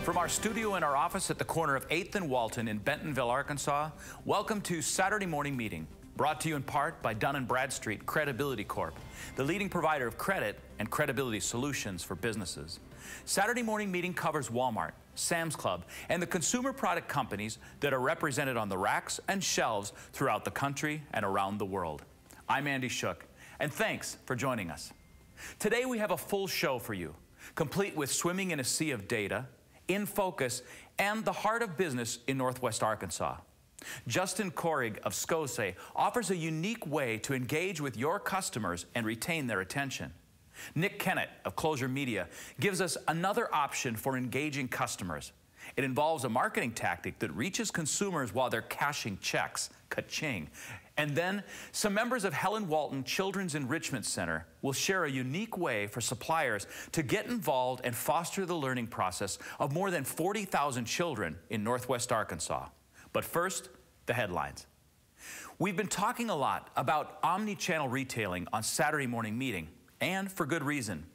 From our studio and our office at the corner of 8th and Walton in Bentonville, Arkansas, welcome to Saturday Morning Meeting, brought to you in part by Dun & Bradstreet Credibility Corp., the leading provider of credit and credibility solutions for businesses. Saturday Morning Meeting covers Walmart, Sam's Club, and the consumer product companies that are represented on the racks and shelves throughout the country and around the world. I'm Andy Shook, and thanks for joining us. Today we have a full show for you, complete with swimming in a sea of data, in focus, and the heart of business in Northwest Arkansas. Justin Kohrig of Skosay offers a unique way to engage with your customers and retain their attention. Nick Kennett of Closure Media gives us another option for engaging customers. It involves a marketing tactic that reaches consumers while they're cashing checks, ka-ching. And then some members of Helen Walton Children's Enrichment Center will share a unique way for suppliers to get involved and foster the learning process of more than 40,000 children in Northwest Arkansas. But first, the headlines. We've been talking a lot about omni-channel retailing on Saturday Morning Meeting, and for good reason.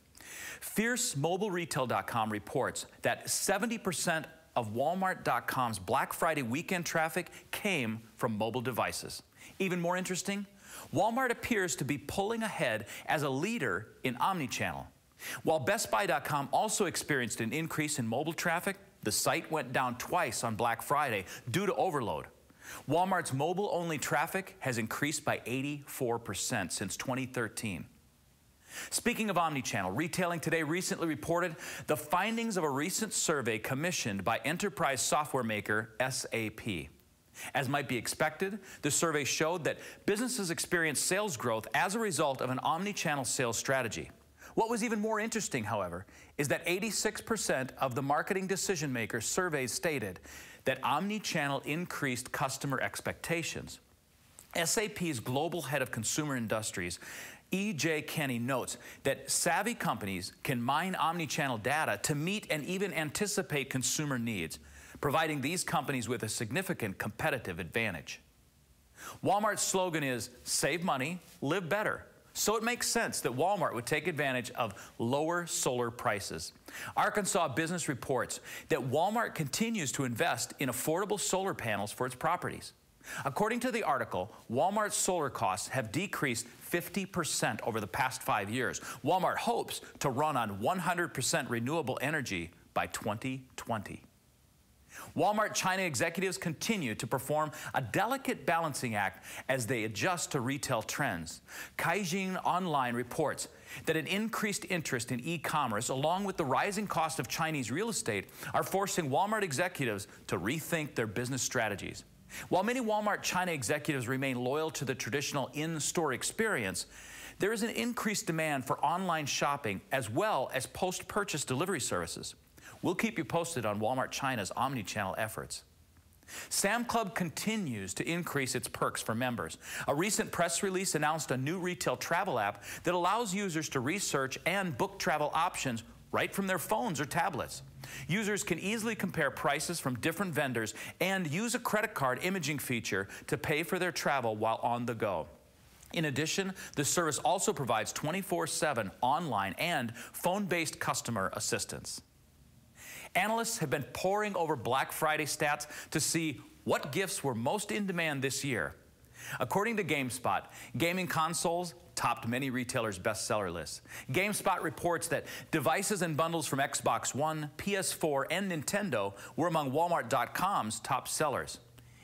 FierceMobileRetail.com reports that 70% of Walmart.com's Black Friday weekend traffic came from mobile devices. Even more interesting, Walmart appears to be pulling ahead as a leader in omnichannel. While BestBuy.com also experienced an increase in mobile traffic, the site went down twice on Black Friday due to overload. Walmart's mobile-only traffic has increased by 84% since 2013. Speaking of omnichannel, Retailing Today recently reported the findings of a recent survey commissioned by enterprise software maker SAP. As might be expected, the survey showed that businesses experienced sales growth as a result of an omnichannel sales strategy. What was even more interesting, however, is that 86% of the marketing decision makers surveyed stated that omnichannel increased customer expectations. SAP's global head of consumer industries, E.J. Kenny, notes that savvy companies can mine omnichannel data to meet and even anticipate consumer needs, providing these companies with a significant competitive advantage. Walmart's slogan is, "Save money, live better." So it makes sense that Walmart would take advantage of lower solar prices. Arkansas Business reports that Walmart continues to invest in affordable solar panels for its properties. According to the article, Walmart's solar costs have decreased 50% over the past 5 years. Walmart hopes to run on 100% renewable energy by 2020. Walmart China executives continue to perform a delicate balancing act as they adjust to retail trends. Caixin Online reports that an increased interest in e-commerce, along with the rising cost of Chinese real estate, are forcing Walmart executives to rethink their business strategies. While many Walmart China executives remain loyal to the traditional in-store experience, there is an increased demand for online shopping as well as post-purchase delivery services. We'll keep you posted on Walmart China's omnichannel efforts. Sam Club continues to increase its perks for members. A recent press release announced a new retail travel app that allows users to research and book travel options right from their phones or tablets. Users can easily compare prices from different vendors and use a credit card imaging feature to pay for their travel while on the go. In addition, the service also provides 24/7 online and phone-based customer assistance. Analysts have been poring over Black Friday stats to see what gifts were most in demand this year. According to GameSpot, gaming consoles topped many retailers' bestseller lists. GameSpot reports that devices and bundles from Xbox One, PS4, and Nintendo were among Walmart.com's top sellers.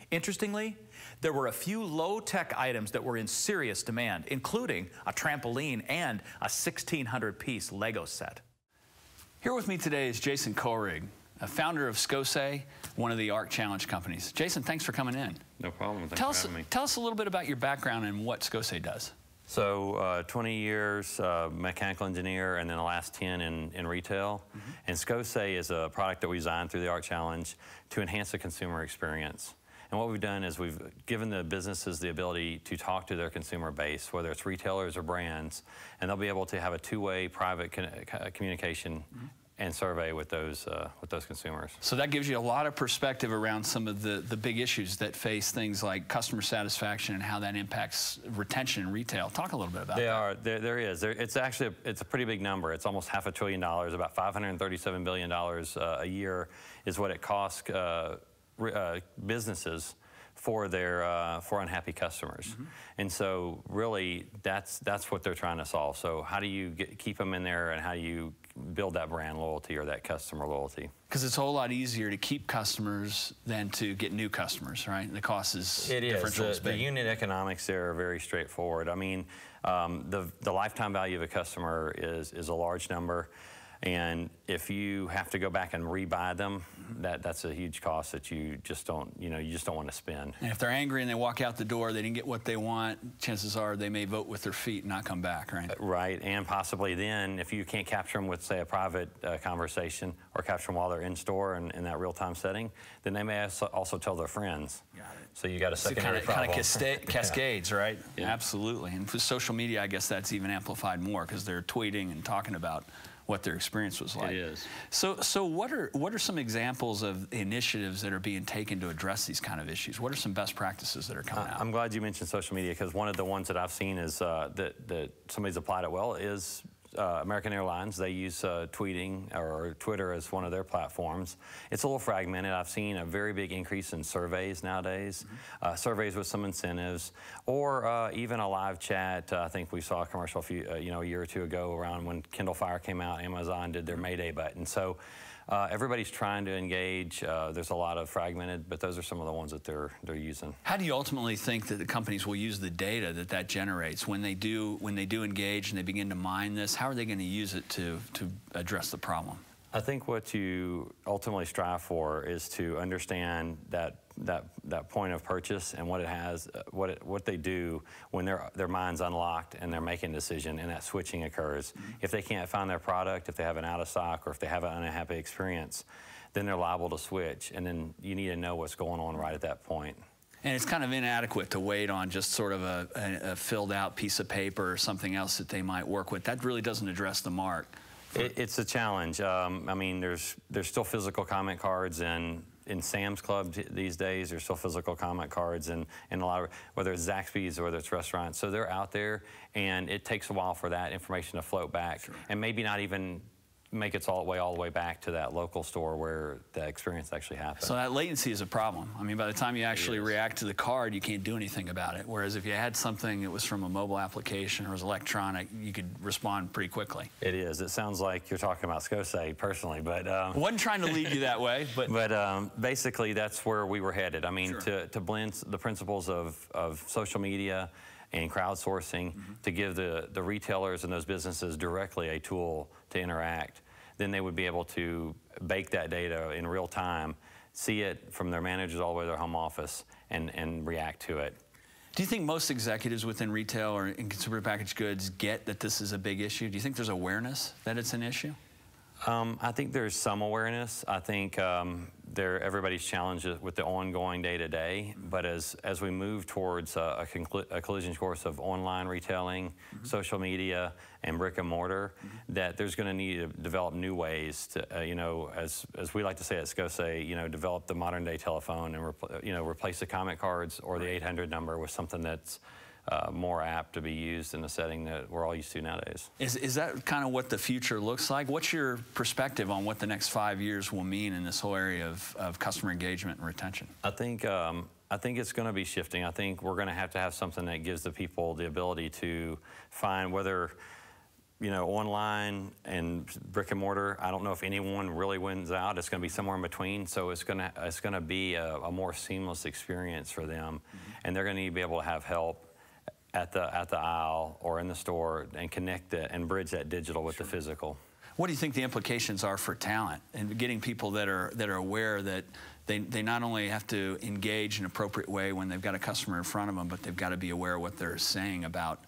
Interestingly, there were a few low-tech items that were in serious demand, including a trampoline and a 1,600-piece Lego set. Here with me today is Jason Kohrig, a founder of Skosay, one of the ARC Challenge companies. Jason, thanks for coming in. No problem. Thanks for having me. Tell us a little bit about your background and what Skosay does. So 20 years mechanical engineer, and then the last 10 in retail. And Skosay is a product that we designed through the ARC Challenge to enhance the consumer experience. And what we've done is we've given the businesses the ability to talk to their consumer base, whether it's retailers or brands, and they'll be able to have a two-way private communication and survey with those consumers. So that gives you a lot of perspective around some of the big issues that face things like customer satisfaction and how that impacts retention in retail. Talk a little bit about that. There is. It's actually it's a pretty big number. It's almost $500 billion, about $537 billion a year is what it costs businesses for their for unhappy customers. Mm-hmm. And so really that's what they're trying to solve. So how do you keep them in there, and how do you build that brand loyalty or that customer loyalty? Because it's a whole lot easier to keep customers than to get new customers, right? The cost is differential. The unit economics there are very straightforward. I mean, the lifetime value of a customer is a large number. And if you have to go back and rebuy them, that's a huge cost that you just don't want to spend. And if they're angry and they walk out the door, they didn't get what they want, chances are they may vote with their feet and not come back, right? Right, and possibly then, if you can't capture them with, say, a private conversation, or capture them while they're in store in that real-time setting, then they may also tell their friends. Got it. So you got a secondary problem. Kind of cascades, right? Yeah. Absolutely. And for social media, I guess that's even amplified more, because they're tweeting and talking about what their experience was like. It is. So what are some examples of initiatives that are being taken to address these kind of issues? What are some best practices that are coming out? I'm glad you mentioned social media, because one of the ones that I've seen is that somebody's applied it well is American Airlines. They use tweeting or Twitter as one of their platforms. It's a little fragmented. I've seen a very big increase in surveys nowadays, surveys with some incentives, or even a live chat. I think we saw a commercial a year or two ago around when Kindle Fire came out. Amazon did their Mayday button. So everybody's trying to engage. There's a lot of fragmented, but those are some of the ones that they're using. How do you ultimately think that the companies will use the data that generates when they do engage and they begin to mine this? How are they going to use it to address the problem? I think what you ultimately strive for is to understand that point of purchase and what it has, what they do when their mind's unlocked and they're making a decision and that switching occurs. Mm-hmm. If they can't find their product, if they have an out of stock, or if they have an unhappy experience, then they're liable to switch. And then you need to know what's going on right at that point. And it's kind of inadequate to wait on just sort of a filled out piece of paper or something else that they might work with. That really doesn't address the mark. It's a challenge. I mean, there's still physical comment cards in Sam's Club these days. There's still physical comment cards in a lot of, whether it's Zaxby's or whether it's restaurants. So they're out there, and it takes a while for that information to float back, sure, and maybe not even make its all the way back to that local store where the experience actually happened. So that latency is a problem. I mean, by the time you actually react to the card, you can't do anything about it. Whereas if you had something that was from a mobile application or was electronic, you could respond pretty quickly. It is. It sounds like you're talking about Skosay personally, but wasn't trying to lead you that way, but basically that's where we were headed. I mean, sure, to blend the principles of social media and crowdsourcing, mm-hmm, to give the retailers and those businesses directly a tool to interact. Then they would be able to bake that data in real time, see it from their managers all the way to their home office, and react to it. Do you think most executives within retail or in consumer packaged goods get that this is a big issue? Do you think there's awareness that it's an issue? I think there's some awareness. I think everybody's challenged with the ongoing day-to-day, but as we move towards a collision course of online retailing, mm-hmm, social media, and brick and mortar, mm-hmm, that there's going to need to develop new ways to, as we like to say at Skosay, develop the modern-day telephone and replace the comment cards or the 800 number with something that's more apt to be used in the setting that we're all used to nowadays. Is that kind of what the future looks like? What's your perspective on what the next 5 years will mean in this whole area of customer engagement and retention? I think it's going to be shifting. I think we're going to have something that gives the people the ability to find whether, online and brick and mortar. I don't know if anyone really wins out. It's going to be somewhere in between. So it's going to be a more seamless experience for them, mm-hmm, and they're going to need to be able to have help at the aisle or in the store and connect it and bridge that digital with, sure, the physical. What do you think the implications are for talent and getting people that are aware that they not only have to engage in an appropriate way when they've got a customer in front of them, but they've got to be aware of what they're saying about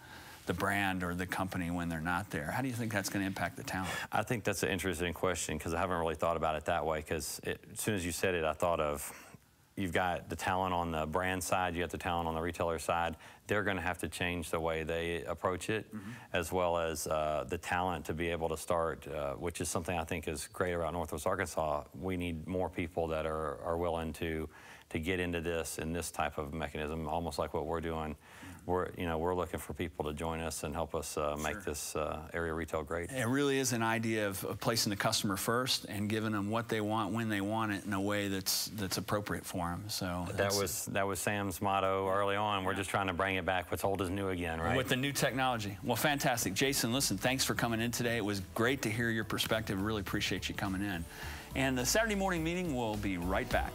the brand or the company when they're not there? How do you think that's going to impact the talent? I think that's an interesting question, because I haven't really thought about it that way, because as soon as you said it, I thought of, you've got the talent on the brand side, you got the talent on the retailer side, they're going to have to change the way they approach it, as well as the talent to be able to start, which is something I think is great about Northwest Arkansas. We need more people that are willing to get into this in this type of mechanism, almost like what we're doing. We're looking for people to join us and help us make this area retail great. It really is an idea of placing the customer first and giving them what they want when they want it in a way that's appropriate for them. So that was Sam's motto early on. We're just trying to bring it back. What's old is new again, right? With the new technology. Well, fantastic, Jason. Listen, thanks for coming in today. It was great to hear your perspective. Really appreciate you coming in. And the Saturday morning meeting will be right back.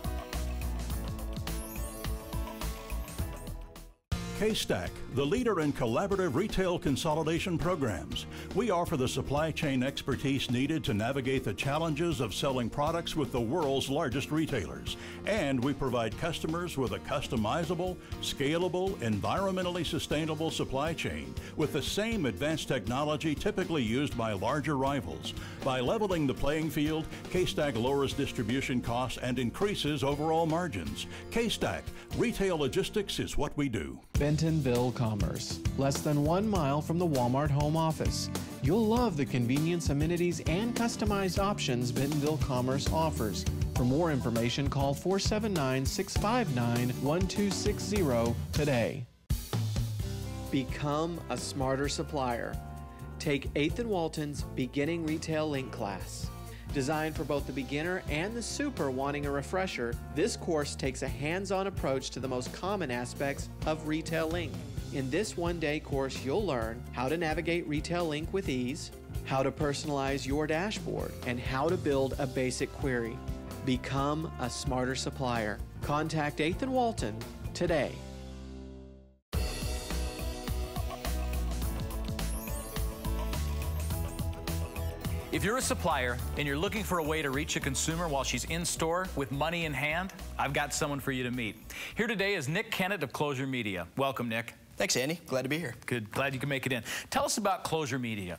K-Stack, the leader in collaborative retail consolidation programs. We offer the supply chain expertise needed to navigate the challenges of selling products with the world's largest retailers. And we provide customers with a customizable, scalable, environmentally sustainable supply chain with the same advanced technology typically used by larger rivals. By leveling the playing field, K-Stack lowers distribution costs and increases overall margins. K-Stack, retail logistics is what we do. Bentonville Commerce, less than 1 mile from the Walmart home office. You'll love the convenience, amenities, and customized options Bentonville Commerce offers. For more information, call 479-659-1260 today. Become a smarter supplier. Take 8th and Walton's Beginning Retail Link class. Designed for both the beginner and the super wanting a refresher, this course takes a hands-on approach to the most common aspects of Retail Link. In this one-day course, you'll learn how to navigate Retail Link with ease, how to personalize your dashboard, and how to build a basic query. Become a smarter supplier. Contact 8th and Walton today. If you're a supplier and you're looking for a way to reach a consumer while she's in store with money in hand, I've got someone for you to meet. Here today is Nick Kennett of Closure Media. Welcome, Nick. Thanks, Andy. Glad to be here. Good. Glad you can make it in. Tell us about Closure Media.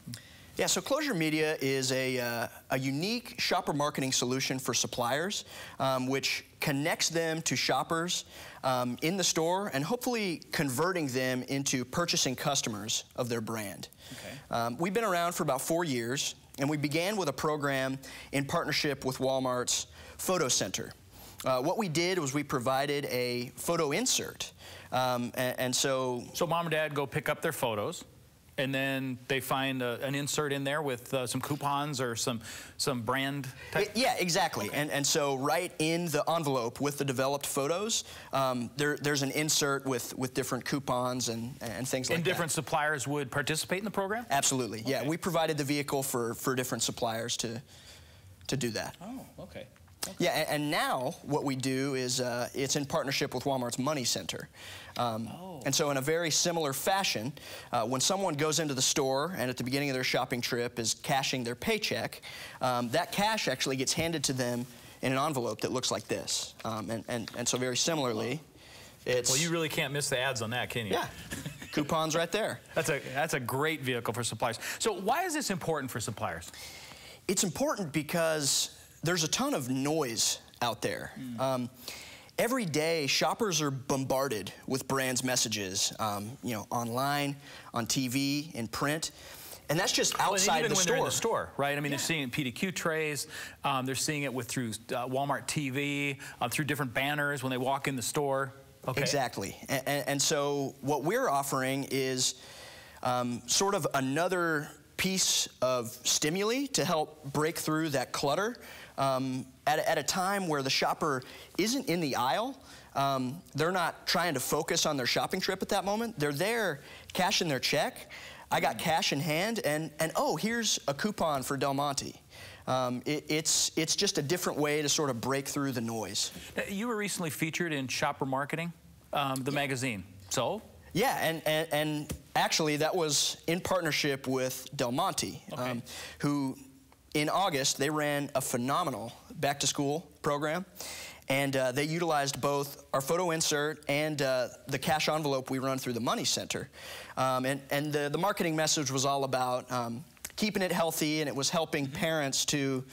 Yeah, so Closure Media is a unique shopper marketing solution for suppliers, which connects them to shoppers in the store and hopefully converting them into purchasing customers of their brand. Okay. We've been around for about 4 years, and we began with a program in partnership with Walmart's Photo Center. What we did was we provided a photo insert, and so... So mom and dad go pick up their photos, and then they find an insert in there with some coupons or some brand type? Yeah, exactly. Okay. And so right in the envelope with the developed photos, there's an insert with different coupons and things like that. And different suppliers would participate in the program? Absolutely. Okay. Yeah, we provided the vehicle for different suppliers to do that. Oh, okay. Okay. Yeah, and now what we do is it's in partnership with Walmart's Money Center. And so in a very similar fashion, when someone goes into the store and at the beginning of their shopping trip is cashing their paycheck, that cash actually gets handed to them in an envelope that looks like this. And so very similarly, it's... Well, you really can't miss the ads on that, can you? Yeah. Coupons right there. That's a great vehicle for suppliers. So why is this important for suppliers? It's important because there's a ton of noise out there. Every day, shoppers are bombarded with brands' messages, you know, online, on TV, in print, and that's just outside the store. Even when they're in the store, right? I mean, they're seeing PDQ trays, they're seeing it through Walmart TV, through different banners when they walk in the store. Okay. Exactly, and so what we're offering is sort of another piece of stimuli to help break through that clutter. At a time where the shopper isn't in the aisle, they're not trying to focus on their shopping trip at that moment. They're there cashing their check. I got cash in hand, and oh, here's a coupon for Del Monte. It's just a different way to sort of break through the noise. You were recently featured in Shopper Marketing, the magazine. So? Yeah, and actually that was in partnership with Del Monte, okay. Who in August they ran a phenomenal back-to-school program, and they utilized both our photo insert and the cash envelope we run through the Money Center. And the marketing message was all about keeping it healthy, and it was helping parents to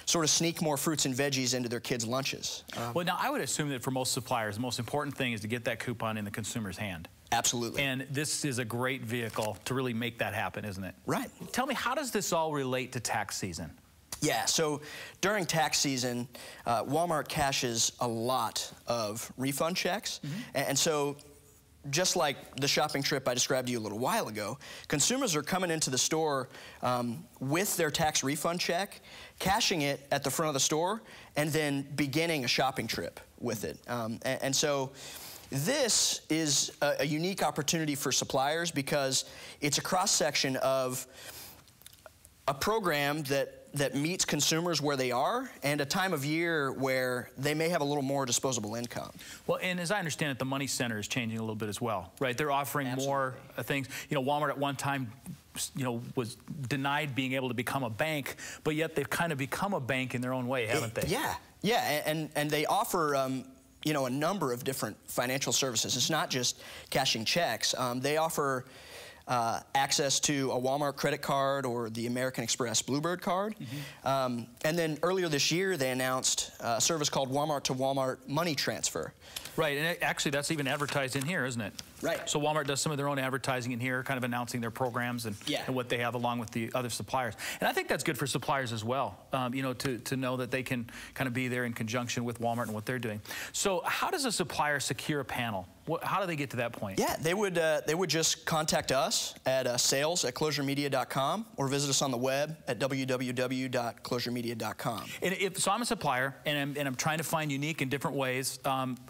sort of sneak more fruits and veggies into their kids' lunches. Well, now I would assume that for most suppliers, the most important thing is to get that coupon in the consumer's hand. Absolutely. And this is a great vehicle to really make that happen, isn't it? Right. Tell me, how does this all relate to tax season? Yeah, so during tax season, Walmart cashes a lot of refund checks. And so just like the shopping trip I described to you a little while ago, consumers are coming into the store with their tax refund check, cashing it at the front of the store, and then beginning a shopping trip with it. And so this is a unique opportunity for suppliers because it's a cross-section of a program that meets consumers where they are and a time of year where they may have a little more disposable income. Well, and as I understand it, the money center is changing a little bit as well, right? They're offering more things. You know, Walmart at one time, you know, was denied being able to become a bank, but yet they've kind of become a bank in their own way, haven't they? Yeah, and they offer you know, a number of different financial services. It's not just cashing checks. They offer access to a Walmart credit card or the American Express Bluebird card. And then earlier this year, they announced a service called Walmart to Walmart Money Transfer. Right, and actually that's even advertised in here, isn't it? Right. So Walmart does some of their own advertising in here, kind of announcing their programs and what they have along with the other suppliers. And I think that's good for suppliers as well, you know, to know that they can kind of be there in conjunction with Walmart and what they're doing. So how does a supplier secure a panel? How do they get to that point? Yeah, they would just contact us at sales@closuremedia.com or visit us on the web at www.closuremedia.com. And so I'm a supplier, and I'm trying to find unique and different ways.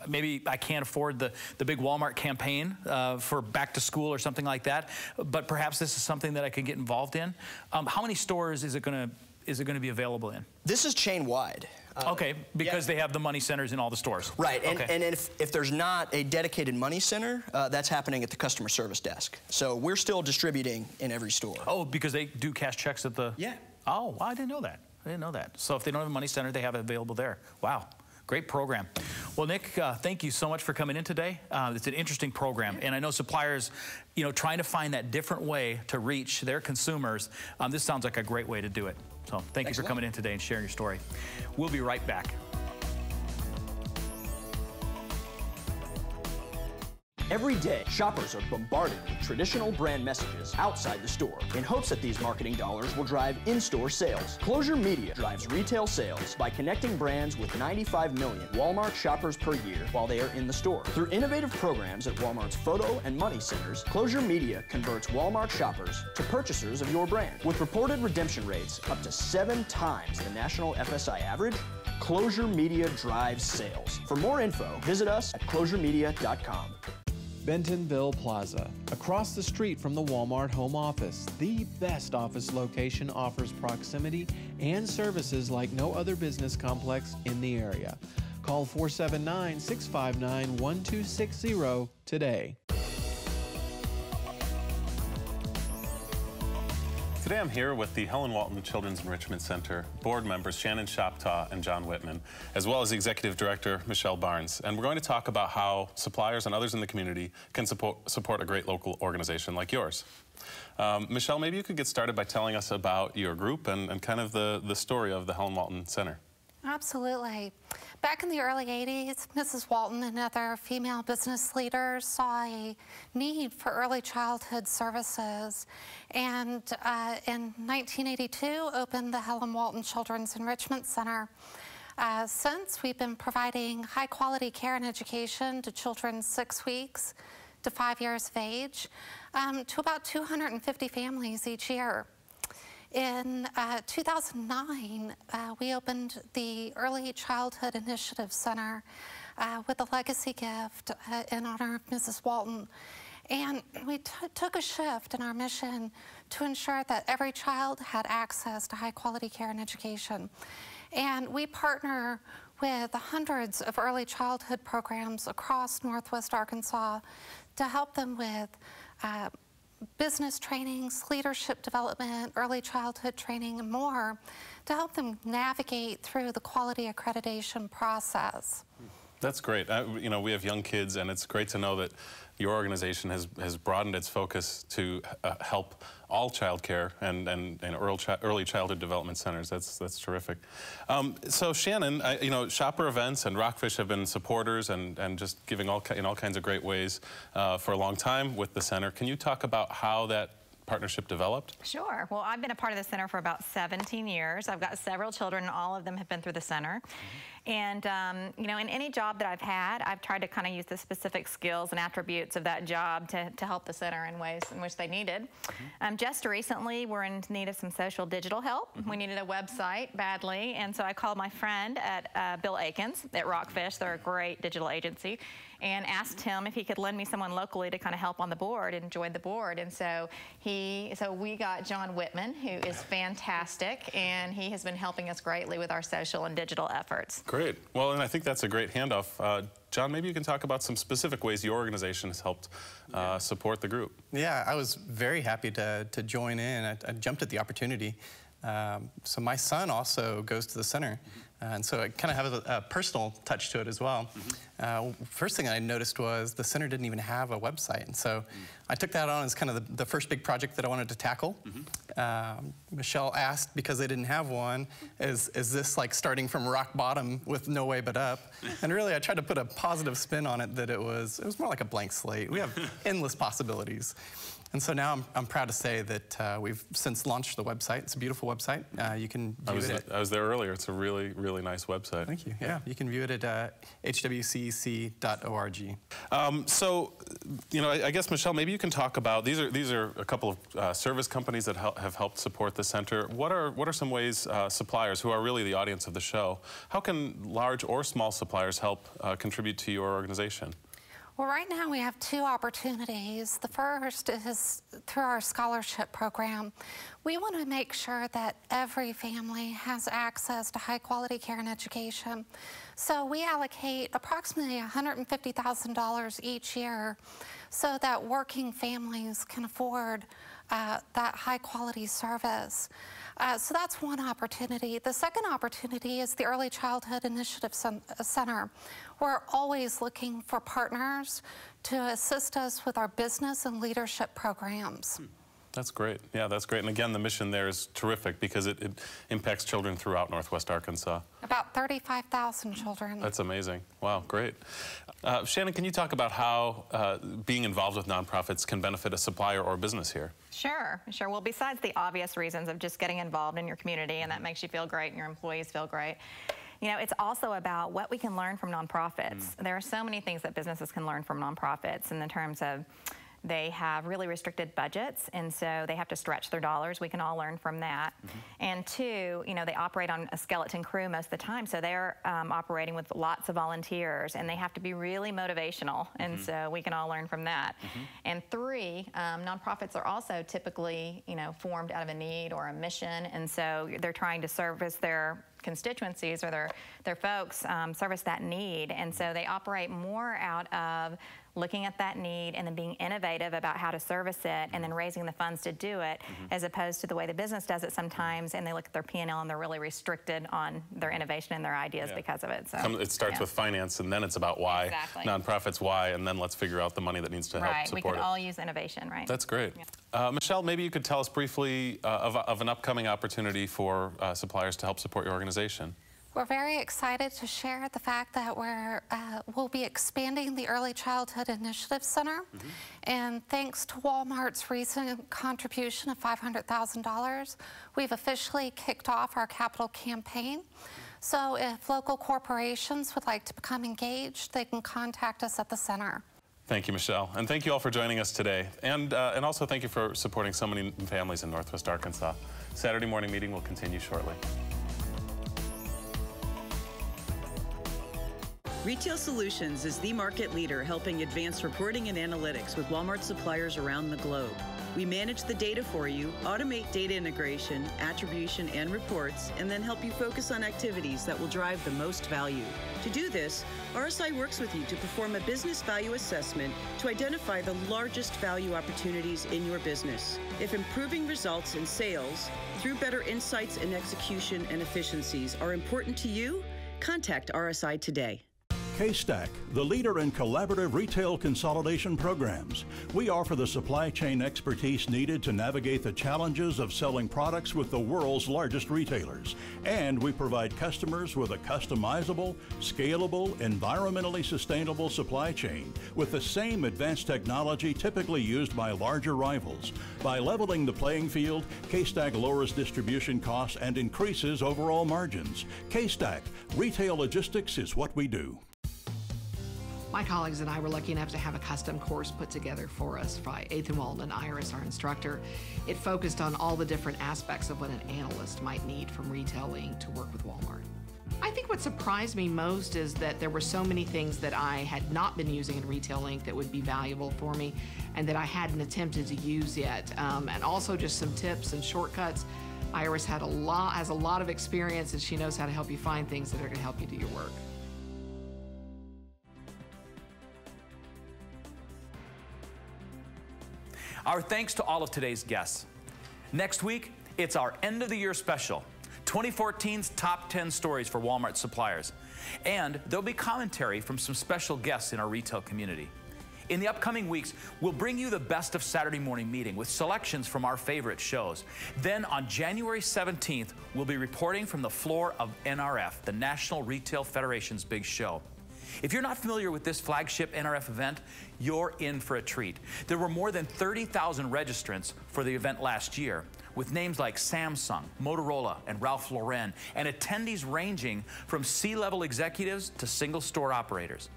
Maybe I can't afford the big Walmart campaign for back to school or something like that, but perhaps this is something that I could get involved in. How many stores is it going to be available in? This is chain-wide. Okay, because they have the money centers in all the stores. Right, and if there's not a dedicated money center, that's happening at the customer service desk. So we're still distributing in every store. Oh, because they do cash checks at the... Yeah. Oh, well, I didn't know that. I didn't know that. So if they don't have a money center, they have it available there. Wow. Great program. Well, Nick, thank you so much for coming in today. It's an interesting program, and I know suppliers, you know, trying to find that different way to reach their consumers. This sounds like a great way to do it. So thank you for coming in today and sharing your story. We'll be right back. Every day, shoppers are bombarded with traditional brand messages outside the store in hopes that these marketing dollars will drive in-store sales. Closure Media drives retail sales by connecting brands with 95 million Walmart shoppers per year while they are in the store. Through innovative programs at Walmart's photo and money centers, Closure Media converts Walmart shoppers to purchasers of your brand. With reported redemption rates up to 7 times the national FSI average, Closure Media drives sales. For more info, visit us at closuremedia.com. Bentonville Plaza, across the street from the Walmart home office. The best office location offers proximity and services like no other business complex in the area. Call 479-659-1260 today. Today I'm here with the Helen Walton Children's Enrichment Center board members Shannon Shoptaw and John Whitman, as well as the Executive Director Michelle Barnes. And we're going to talk about how suppliers and others in the community can support a great local organization like yours. Michelle, maybe you could get started by telling us about your group and kind of the story of the Helen Walton Center. Absolutely. Back in the early 80s, Mrs. Walton and other female business leaders saw a need for early childhood services, and in 1982 opened the Helen Walton Children's Enrichment Center. Since, we've been providing high-quality care and education to children 6 weeks to 5 years of age, to about 250 families each year. In 2009, we opened the Early Childhood Initiative Center with a legacy gift in honor of Mrs. Walton. And we took a shift in our mission to ensure that every child had access to high-quality care and education. And we partner with hundreds of early childhood programs across Northwest Arkansas to help them with business trainings, leadership development, early childhood training, and more to help them navigate through the quality accreditation process. That's great. You know, we have young kids, and it's great to know that your organization has broadened its focus to help all childcare and early childhood development centers. That's terrific. So Shannon, you know, Shopper Events and Rockfish have been supporters and just giving in all kinds of great ways for a long time with the center. Can you talk about how that partnership developed? Sure. Well, I've been a part of the center for about 17 years. I've got several children, and all of them have been through the center. And, you know, in any job that I've had, I've tried to kind of use the specific skills and attributes of that job to help the center in ways in which they needed. Just recently, we're in need of some social digital help. We needed a website badly, and so I called my friend at Bill Akins at Rockfish. They're a great digital agency, and asked him if he could lend me someone locally to kind of help on the board, and joined the board. And so we got John Whitman, who is fantastic, and he has been helping us greatly with our social and digital efforts. Great. Well, and I think that's a great handoff. John, maybe you can talk about some specific ways your organization has helped support the group. Yeah, I was very happy to join in. I jumped at the opportunity. So my son also goes to the center, and so it kind of has a personal touch to it as well. First thing I noticed was the center didn't even have a website, and so I took that on as kind of the first big project that I wanted to tackle. Michelle asked, because they didn't have one, is this like starting from rock bottom with no way but up? And really I tried to put a positive spin on it, that it was more like a blank slate. We have endless possibilities. And so now I'm proud to say that we've since launched the website. It's a beautiful website. You can view it. I was there earlier. It's a really, really nice website. Thank you. Yeah, you can view it at hwcc.org. So, you know, I guess Michelle, maybe you can talk about these are a couple of service companies that have helped support the center. What are some ways suppliers, who are really the audience of the show, how can large or small suppliers help contribute to your organization? Well, right now we have two opportunities. The first is through our scholarship program. We want to make sure that every family has access to high quality care and education. So we allocate approximately $150,000 each year so that working families can afford that high quality service. So that's one opportunity. The second opportunity is the Early Childhood Initiative Center. We're always looking for partners to assist us with our business and leadership programs. That's great. Yeah, that's great. And again, the mission there is terrific because it impacts children throughout Northwest Arkansas. About 35,000 children. That's amazing. Wow, great. Shannon, can you talk about how being involved with nonprofits can benefit a supplier or business here? Sure. Well, besides the obvious reasons of just getting involved in your community, and that makes you feel great and your employees feel great, you know, it's also about what we can learn from nonprofits. There are so many things that businesses can learn from nonprofits in the terms of they have really restricted budgets, and so they have to stretch their dollars. We can all learn from that. And two, you know, they operate on a skeleton crew most of the time, so they're operating with lots of volunteers, and they have to be really motivational, and so we can all learn from that. And three, nonprofits are also typically, you know, formed out of a need or a mission, and so they're trying to service their constituencies or their folks, service that need, and so they operate more out of looking at that need and then being innovative about how to service it and then raising the funds to do it, as opposed to the way the business does it sometimes, and they look at their P&L and they're really restricted on their innovation and their ideas because of it. So it starts with finance, and then it's about why. Exactly. Nonprofits why, and then let's figure out the money that needs to help support it. We can all use innovation, right? That's great. Michelle, maybe you could tell us briefly of an upcoming opportunity for suppliers to help support your organization. We're very excited to share the fact that we'll be expanding the Early Childhood Initiative Center. And thanks to Walmart's recent contribution of $500,000, we've officially kicked off our capital campaign. So if local corporations would like to become engaged, they can contact us at the center. Thank you, Michelle. And thank you all for joining us today. And also thank you for supporting so many families in Northwest Arkansas. Saturday morning meeting will continue shortly. Retail Solutions is the market leader helping advance reporting and analytics with Walmart suppliers around the globe. We manage the data for you, automate data integration, attribution, and reports, and then help you focus on activities that will drive the most value. To do this, RSI works with you to perform a business value assessment to identify the largest value opportunities in your business. If improving results in sales through better insights and execution and efficiencies are important to you, contact RSI today. K-Stack, the leader in collaborative retail consolidation programs. We offer the supply chain expertise needed to navigate the challenges of selling products with the world's largest retailers. And we provide customers with a customizable, scalable, environmentally sustainable supply chain with the same advanced technology typically used by larger rivals. By leveling the playing field, K-Stack lowers distribution costs and increases overall margins. K-Stack, retail logistics is what we do. My colleagues and I were lucky enough to have a custom course put together for us by Walton and Iris, our instructor. It focused on all the different aspects of what an analyst might need from retailing to work with Walmart. I think what surprised me most is that there were so many things that I had not been using in Retail Inc. that would be valuable for me and that I hadn't attempted to use yet. And also just some tips and shortcuts. Iris has a lot of experience, and she knows how to help you find things that are going to help you do your work. Our thanks to all of today's guests. Next week, it's our end of the year special, 2014's top 10 stories for Walmart suppliers. And there'll be commentary from some special guests in our retail community. In the upcoming weeks, we'll bring you the best of Saturday morning meeting with selections from our favorite shows. Then on January 17th, we'll be reporting from the floor of NRF, the National Retail Federation's big show. If you're not familiar with this flagship NRF event, you're in for a treat. There were more than 30,000 registrants for the event last year, with names like Samsung, Motorola, and Ralph Lauren, and attendees ranging from C-level executives to single store operators.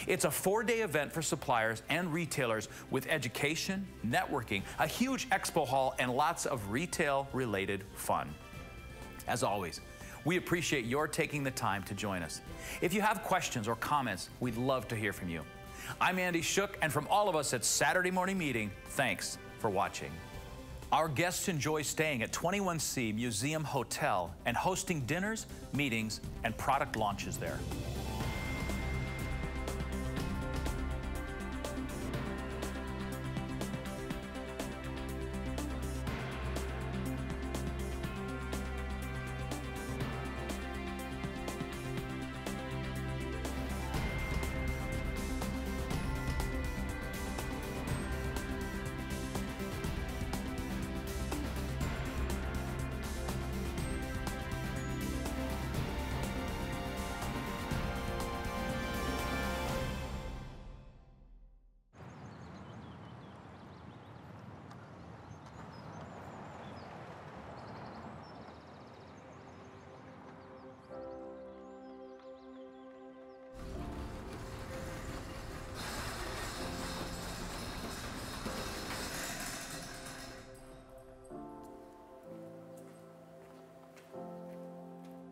It's a 4-day event for suppliers and retailers with education, networking, a huge expo hall, and lots of retail-related fun. As always, we appreciate your taking the time to join us. If you have questions or comments, we'd love to hear from you. I'm Andy Shook, and from all of us at Saturday Morning Meeting, thanks for watching. Our guests enjoy staying at 21C Museum Hotel and hosting dinners, meetings, and product launches there.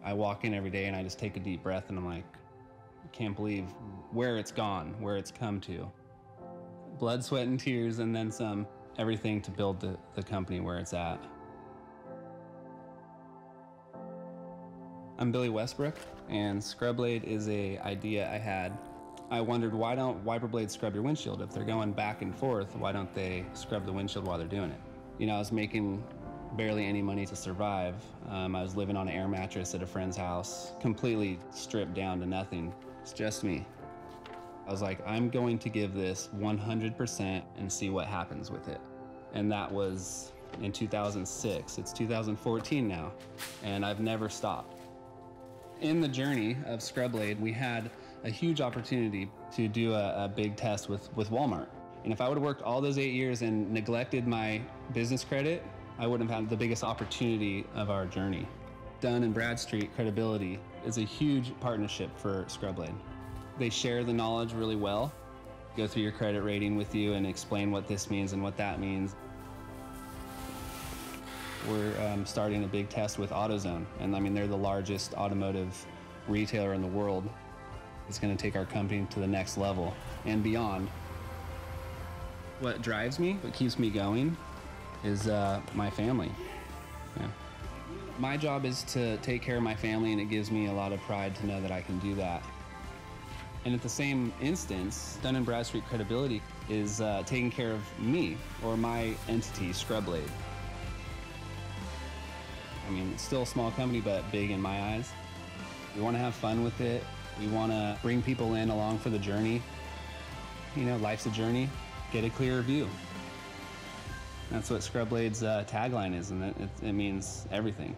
I walk in every day and I just take a deep breath and I'm like, I can't believe where it's gone, where it's come to. Blood, sweat, and tears, and then some. Everything to build the company where it's at. I'm Billy Westbrook, and Scrub Blade is an idea I had. I wondered, why don't wiper blades scrub your windshield? If they're going back and forth, why don't they scrub the windshield while they're doing it? You know, I was making barely any money to survive. I was living on an air mattress at a friend's house, completely stripped down to nothing. It's just me. I was like, I'm going to give this 100% and see what happens with it. And that was in 2006. It's 2014 now, and I've never stopped. In the journey of Scrub Blade, we had a huge opportunity to do a big test with Walmart. And if I would have worked all those 8 years and neglected my business credit, I wouldn't have had the biggest opportunity of our journey. Dun & Bradstreet Credibility is a huge partnership for Scrub Blade. They share the knowledge really well, go through your credit rating with you and explain what this means and what that means. We're starting a big test with AutoZone, and I mean, they're the largest automotive retailer in the world. It's going to take our company to the next level and beyond. What drives me, what keeps me going, is my family. Yeah. My job is to take care of my family, and it gives me a lot of pride to know that I can do that. And at the same instance, Dun & Bradstreet Credibility is taking care of me, or my entity, Scrub Blade. I mean, it's still a small company, but big in my eyes. We want to have fun with it. We want to bring people in along for the journey. You know, life's a journey. Get a clearer view. That's what Scrub Blade's tagline is, and it means everything.